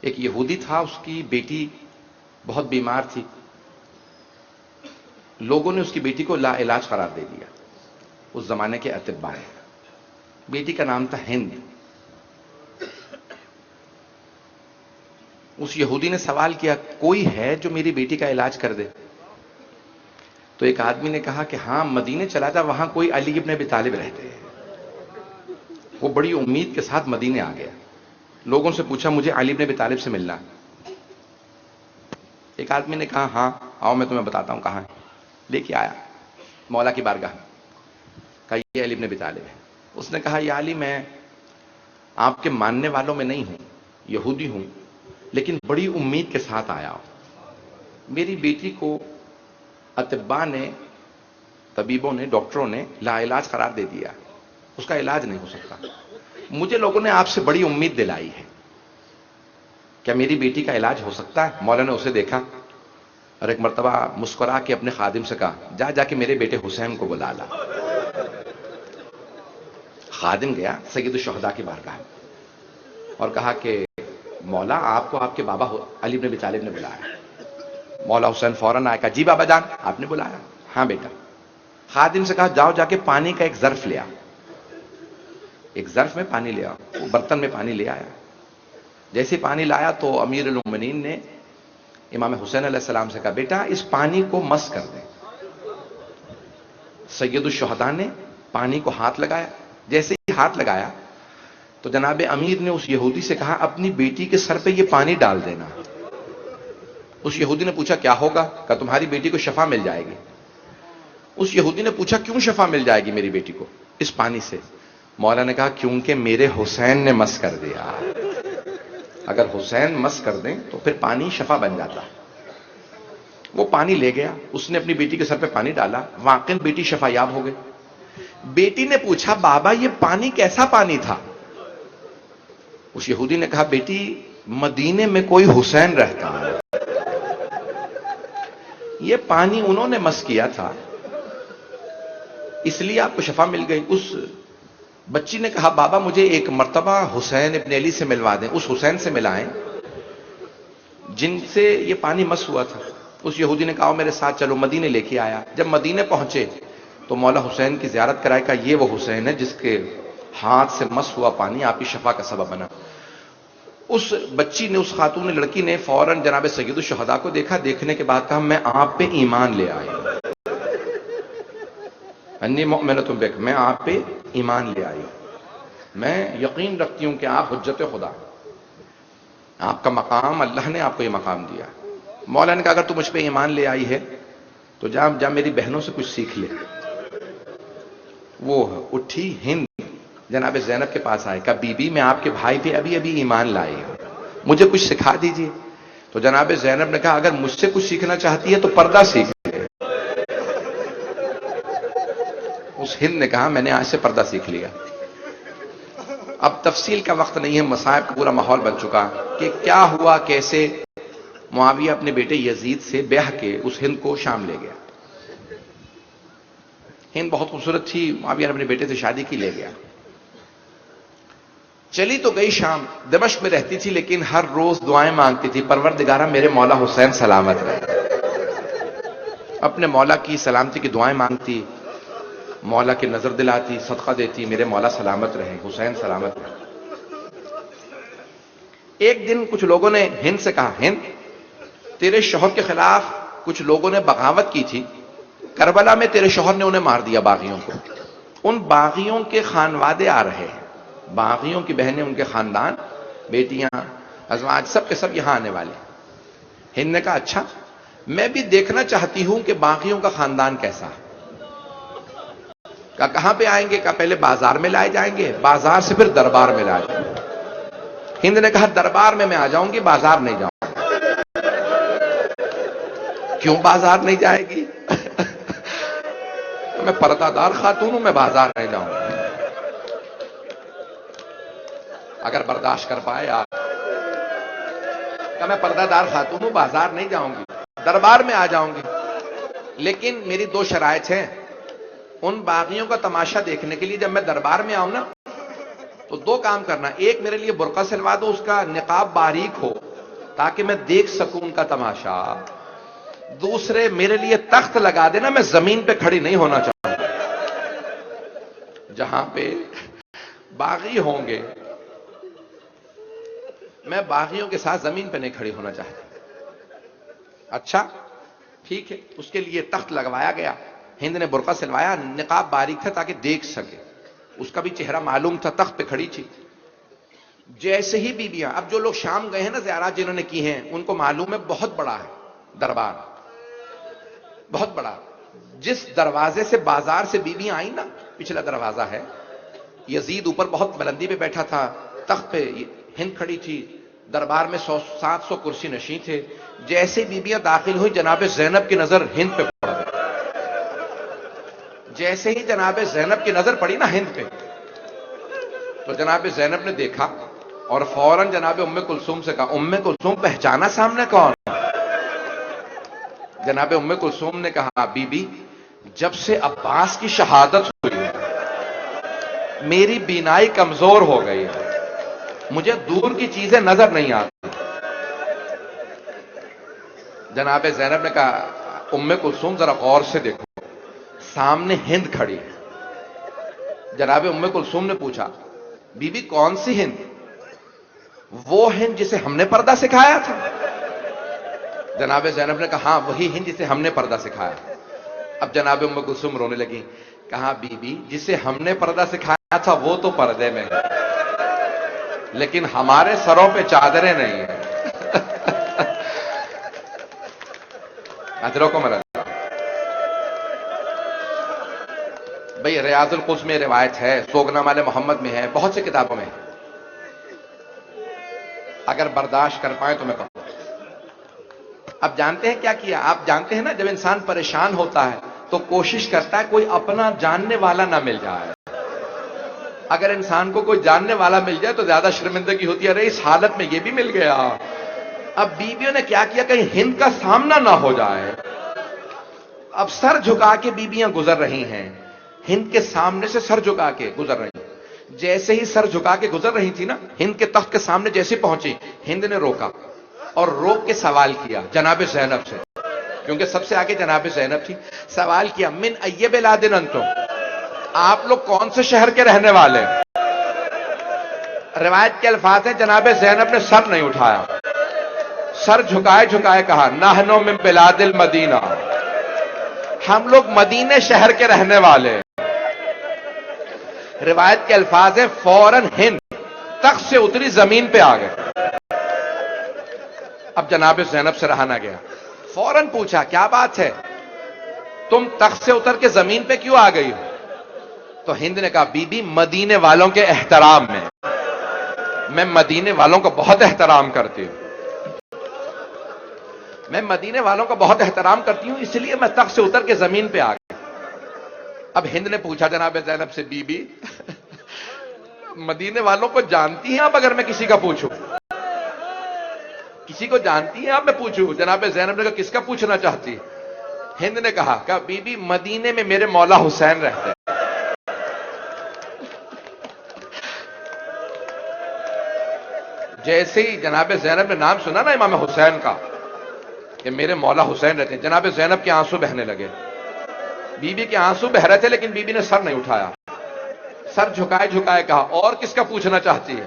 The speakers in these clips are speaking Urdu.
ایک یہودی تھا، اس کی بیٹی بہت بیمار تھی. لوگوں نے اس کی بیٹی کو لا علاج قرار دے دیا، اس زمانے کے اطباء نے. بیٹی کا نام تھا ہند. اس یہودی نے سوال کیا کوئی ہے جو میری بیٹی کا علاج کر دے؟ تو ایک آدمی نے کہا کہ ہاں، مدینے چلا جا، وہاں کوئی علی ابن ابی طالب رہتے ہیں. وہ بڑی امید کے ساتھ مدینے آ گیا. لوگوں سے پوچھا مجھے علی ابن ابی طالب سے ملنا. ایک آدمی نے کہا ہاں آؤ میں تمہیں بتاتا ہوں کہاں ہے. لے کے آیا مولا کی بارگاہ. کہا یہ علی ابن ابی طالب ہے. اس نے کہا یا علی، میں آپ کے ماننے والوں میں نہیں ہوں، یہودی ہوں، لیکن بڑی امید کے ساتھ آیا ہوں. میری بیٹی کو اطباء نے، طبیبوں نے، ڈاکٹروں نے لا علاج قرار دے دیا، اس کا علاج نہیں ہو سکتا. مجھے لوگوں نے آپ سے بڑی امید دلائی ہے، کیا میری بیٹی کا علاج ہو سکتا ہے؟ مولا نے اسے دیکھا اور ایک مرتبہ مسکرا کے اپنے خادم سے کہا جا کے میرے بیٹے حسین کو بلا لا. خادم گیا سید الشہداء کی بارگاہ اور کہا کہ مولا آپ کو آپ کے بابا علی بن ابی طالب نے بلایا. مولا حسین فوراً آیا، کہا جی بابا جان آپ نے بلایا؟ ہاں بیٹا. خادم سے کہا جاؤ جا کے پانی کا ایک ظرف لے آ. ایک ظرف میں پانی لے آ. وہ برتن میں پانی لے آیا. جیسے پانی لایا تو امیر المومنین نے امام حسین علیہ السلام سے کہا بیٹا اس پانی کو مس کر دیں. سید الشہداء نے پانی کو ہاتھ لگایا. جیسے ہی ہاتھ لگایا تو جناب امیر نے اس یہودی سے کہا اپنی بیٹی کے سر پہ یہ پانی ڈال دینا. اس یہودی نے پوچھا کیا ہوگا؟ کہا تمہاری بیٹی کو شفا مل جائے گی. اس یہودی نے پوچھا کیوں شفا مل جائے گی میری بیٹی کو اس پانی سے؟ مولا نے کہا کیونکہ میرے حسین نے مس کر دیا. اگر حسین مس کر دیں تو پھر پانی شفا بن جاتا. وہ پانی لے گیا، اس نے اپنی بیٹی کے سر پہ پانی ڈالا، واقعی بیٹی شفا یاب ہو گئی. بیٹی نے پوچھا بابا یہ پانی کیسا پانی تھا؟ اس یہودی نے کہا بیٹی مدینے میں کوئی حسین رہتا ہے، یہ پانی انہوں نے مس کیا تھا اس لیے آپ کو شفا مل گئی. اس بچی نے کہا بابا مجھے ایک مرتبہ حسین ابن علی سے ملوا دیں، اس حسین سے ملائیں جن سے یہ پانی مس ہوا تھا. اس یہودی نے کہا میرے ساتھ چلو. مدینے لے کے آیا. جب مدینے پہنچے تو مولا حسین کی زیارت کرائے. کہا یہ وہ حسین ہے جس کے ہاتھ سے مس ہوا پانی آپ کی شفا کا سبب بنا. اس بچی نے، اس خاتون لڑکی نے فوراً جناب سید الشہداء کو دیکھا. دیکھنے کے بعد کہا میں آپ پہ ایمان لے آئی، انی مؤمنۃ بک، میں آپ پہ ایمان لے آئی، میں یقین رکھتی ہوں کہ آپ حجت خدا، آپ کا مقام، اللہ نے آپ کو یہ مقام دیا. مولا نے کہا اگر تو مجھ پہ ایمان لے آئی ہے تو جا میری بہنوں سے کچھ سیکھ لے. وہ اٹھی ہند جناب زینب کے پاس آئے. کہا بی بی میں آپ کے بھائی پہ ابھی ابھی ایمان لائی ہوں، مجھے کچھ سکھا دیجیے. تو جناب زینب نے کہا اگر مجھ سے کچھ سیکھنا چاہتی ہے تو پردہ سیکھ لے. اس ہند نے کہا میں نے آج سے پردہ سیکھ لیا. اب تفصیل کا وقت نہیں ہے، مصائب کا پورا ماحول بن چکا کہ کیا ہوا، کیسے معاویہ اپنے بیٹے یزید سے بیعہ کے اس ہند کو شام لے گیا. ہند بہت خوبصورت تھی، معاویہ نے اپنے بیٹے سے شادی کی، لے گیا. چلی تو گئی شام، دمشق میں رہتی تھی لیکن ہر روز دعائیں مانگتی تھی پروردگارہ میرے مولا حسین سلامت رہے. اپنے مولا کی سلامتی کی دعائیں مانگتی، مولا کی نظر دلاتی، صدقہ دیتی، میرے مولا سلامت رہے، حسین سلامت رہے. ایک دن کچھ لوگوں نے ہند سے کہا ہند تیرے شوہر کے خلاف کچھ لوگوں نے بغاوت کی تھی، کربلا میں تیرے شوہر نے انہیں مار دیا باغیوں کو. ان باغیوں کے خانوادے آ رہے ہیں، باغیوں کی بہنیں، ان کے خاندان، بیٹیاں، ازواج، سب کے سب یہاں آنے والے. ہند نے کہا اچھا میں بھی دیکھنا چاہتی ہوں کہ باغیوں کا خاندان کیسا ہے. کہا کہاں پہ آئیں گے؟ کہا پہلے بازار میں لائے جائیں گے، بازار سے پھر دربار میں لائے جائیں گے. ہند نے کہا دربار میں آ جاؤں گی، بازار نہیں جاؤں. کیوں بازار نہیں جائے گی؟ میں پردہ دار خاتون ہوں، میں بازار نہیں جاؤں گی. اگر برداشت کر پائے آپ. کہ میں پردہ دار خاتون ہوں، بازار نہیں جاؤں گی، دربار میں آ جاؤں گی، لیکن میری دو شرائط ہیں. ان باغیوں کا تماشا دیکھنے کے لیے جب میں دربار میں آؤں نا تو دو کام کرنا. ایک میرے لیے برقع سلوا دو، اس کا نقاب باریک ہو تاکہ میں دیکھ سکوں ان کا تماشا. دوسرے میرے لیے تخت لگا دینا, میں زمین پہ کھڑی نہیں ہونا چاہتا. جہاں پہ باغی ہوں گے میں باغیوں کے ساتھ زمین پہ نہیں کھڑی ہونا چاہتا. اچھا ٹھیک ہے, اس کے لیے تخت لگوایا گیا. ہند نے برقع سلوایا, نقاب باریک تھا تاکہ دیکھ سکے, اس کا بھی چہرہ معلوم تھا, تخت پہ کھڑی تھی. جیسے ہی بیویاں, اب جو لوگ شام گئے ہیں نا زیارات جنہوں نے کی ہیں, ان کو معلوم ہے بہت بڑا ہے دربار, بہت بڑا. جس دروازے سے بازار سے بیویاں آئیں نا, پچھلا دروازہ ہے, یزید اوپر بہت بلندی پہ بیٹھا تھا, تخت پہ ہند کھڑی تھی, دربار میں 700 کرسی نشیں تھے. جیسے بیویاں داخل ہوئی جناب زینب کی نظر ہند پہ پڑ گئی. جیسے ہی جناب زینب کی نظر پڑی نا ہند پہ, تو جناب زینب نے دیکھا اور فوراً جناب ام کلثوم سے کہا, ام کلثوم پہچانا سامنے کون؟ جناب ام کلثوم نے کہا, بی بی جب سے عباس کی شہادت ہوئی میری بینائی کمزور ہو گئی ہے, مجھے دور کی چیزیں نظر نہیں آتی. جناب زینب نے کہا, ام کلثوم ذرا غور سے دیکھو, سامنے ہند کھڑی ہے. جناب ام کلثوم نے پوچھا, بی بی کون سی ہند؟ وہ ہند جسے ہم نے پردہ سکھایا تھا. جناب زینب نے کہا, ہاں وہی ہند جسے ہم نے پردہ سکھایا. اب جناب ام کلثوم رونے لگی, کہا بی بی جسے ہم نے پردہ سکھایا تھا وہ تو پردے میں ہے, لیکن ہمارے سروں پہ چادریں نہیں ہیں. اجروں کو ملا بھئی, ریاض القدس میں روایت ہے, سوگنامہ محمد میں ہے, بہت سی کتابوں میں ہے. اگر برداشت کر پائیں تو میں کہوں. اب جانتے ہیں کیا کیا؟ آپ جانتے ہیں نا, جب انسان پریشان ہوتا ہے تو کوشش کرتا ہے کوئی اپنا جاننے والا نہ مل جائے. اگر انسان کو کوئی جاننے والا مل جائے تو زیادہ شرمندگی ہوتی ہے, ارے اس حالت میں یہ بھی مل گیا. اب بیویوں نے کیا کیا, کہیں ہند کا سامنا نہ ہو جائے. اب سر جھکا کے بیویاں گزر رہی ہیں, ہند کے سامنے سے سر جھکا کے گزر رہی ہیں. جیسے ہی سر جھکا کے گزر رہی تھی نا, ہند کے تخت کے سامنے جیسے پہنچی, ہند نے روکا اور روک کے سوال کیا جناب زینب سے, کیونکہ سب سے آگے جناب زینب تھی. سوال کیا, من ای بلاد انتم, آپ لوگ کون سے شہر کے رہنے والے؟ روایت کے الفاظ ہیں, جناب زینب نے سر نہیں اٹھایا, سر جھکائے جھکائے کہا, نحن من بلاد المدینہ, ہم لوگ مدینے شہر کے رہنے والے. روایت کے الفاظ ہیں, فوراً ہند تخت سے اتری زمین پہ آ گئے. اب جناب زینب سے رہا نہ گیا, فوراً پوچھا کیا بات ہے, تم تخت سے اتر کے زمین پہ کیوں آ گئی ہو؟ تو ہند نے کہا, بی بی مدینے والوں کے احترام میں مدینے والوں کا بہت احترام کرتی ہوں, میں مدینے والوں کا بہت احترام کرتی ہوں, اس لیے میں تخت سے اتر کے زمین پہ آ گئی. اب ہند نے پوچھا جناب زینب سے, بی بی مدینے والوں کو جانتی ہیں آپ؟ اگر میں کسی کا پوچھوں, کسی کو جانتی ہیں آپ, میں پوچھوں؟ جناب زینب نے کہا, کس کا پوچھنا چاہتی؟ ہند نے کہا, بی بی مدینے میں میرے مولا حسین رہتے ہیں. جیسے ہی جناب زینب نے نام سنا نا امام حسین کا, کہ میرے مولا حسین رہتے ہیں, جناب زینب کے آنسو بہنے لگے. بی بی کے آنسو بہ رہے تھے, لیکن بی بی نے سر نہیں اٹھایا, سر جھکائے جھکائے کہا, اور کس کا پوچھنا چاہتی ہے؟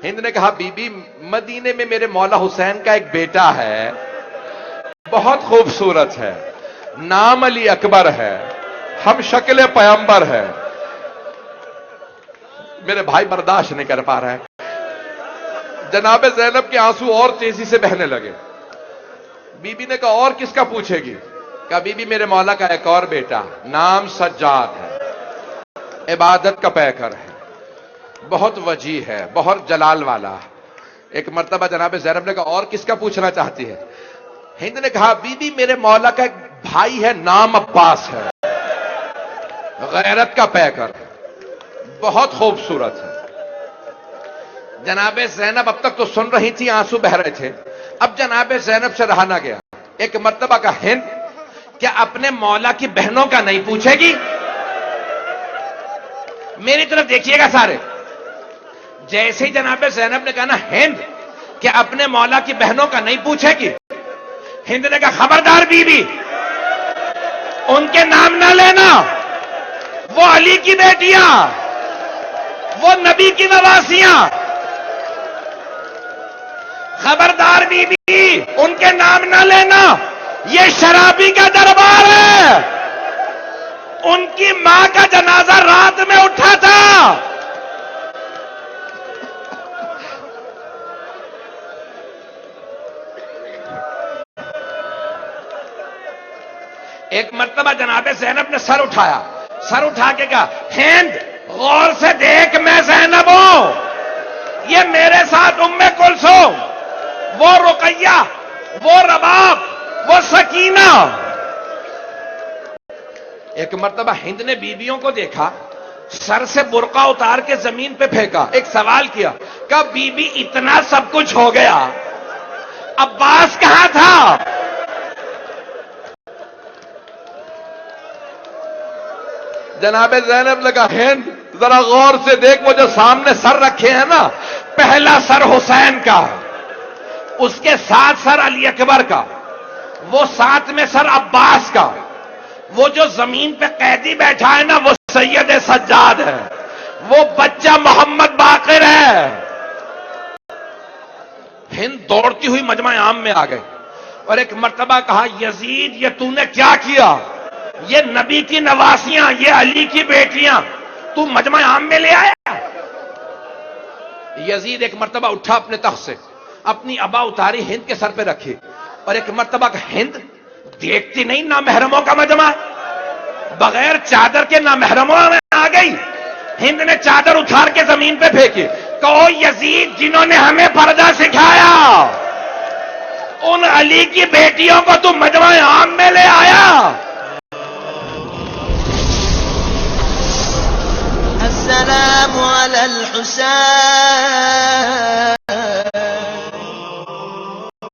ہند نے کہا, بی بی مدینے میں میرے مولا حسین کا ایک بیٹا ہے, بہت خوبصورت ہے, نام علی اکبر ہے, ہم شکل پیغمبر ہے. میرے بھائی برداشت نہیں کر پا رہے, جناب زینب کے آنسو اور تیزی سے بہنے لگے. بی بی نے کہا, اور کس کا پوچھے گی؟ کہا, بی بی میرے مولا کا ایک اور بیٹا, نام سجاد ہے, عبادت کا پیکر ہے, بہت وجیح ہے, بہت جلال والا. ایک مرتبہ جناب زینب نے کہا, اور کس کا پوچھنا چاہتی ہے؟ ہند نے کہا, بی بی میرے مولا کا ایک بھائی ہے, نام عباس ہے, غیرت کا پیکر ہے, بہت خوبصورت ہے. جناب زینب اب تک تو سن رہی تھی, آنسو بہ رہے تھے. اب جناب زینب سے رہا نہ گیا. ایک مرتبہ کا, ہند کیا اپنے مولا کی بہنوں کا نہیں پوچھے گی؟ میری طرف دیکھیے گا سارے. جیسے ہی جناب زینب نے کہا نا, ہند کہ اپنے مولا کی بہنوں کا نہیں پوچھے گی؟ ہند نے کہا خبردار بی بی، ان کے نام نہ لینا، وہ علی کی بیٹیاں، وہ نبی کی نواسیاں، خبردار بی بی ان کے نام نہ لینا، یہ شرابی کا دربار ہے، ان کی ماں کا جنازہ رات میں اٹھا تھا۔ ایک مرتبہ جناب زینب نے سر اٹھایا، سر اٹھا کے کہا ہند غور سے دیکھ، میں زینب ہوں، یہ میرے ساتھ ام کلثوم، وہ رقیہ، وہ رباب، وہ سکینہ۔ ایک مرتبہ ہند نے بیویوں کو دیکھا، سر سے برقع اتار کے زمین پہ پھینکا، ایک سوال کیا کہ بی بی اتنا سب کچھ ہو گیا، عباس کہاں تھا؟ جناب زینب نے کہا ہند ذرا غور سے دیکھ، وہ جو سامنے سر رکھے ہیں نا، پہلا سر حسین کا، اس کے ساتھ سر علی اکبر کا، وہ ساتھ میں سر عباس کا، وہ جو زمین پہ قیدی بیٹھا ہے نا وہ سید سجاد ہے، وہ بچہ محمد باقر ہے۔ ہند دوڑتی ہوئی مجمع عام میں آ گئی اور ایک مرتبہ کہا یزید یہ تو نے کیا کیا؟ یہ نبی کی نواسیاں، یہ علی کی بیٹیاں تو مجمع عام میں لے آیا؟ یزید ایک مرتبہ اٹھا اپنے تخت سے، اپنی ابا اتاری ہند کے سر پہ رکھی اور ایک مرتبہ کہ ہند دیکھتی نہیں نامحرموں کا مجمع، بغیر چادر کے نامحرموں میں آ گئی۔ ہند نے چادر اتار کے زمین پہ پھینکی، کہو یزید جنہوں نے ہمیں پردہ سکھایا ان علی کی بیٹیوں کو تو مجمع عام میں لے آیا؟ السلام على الحسين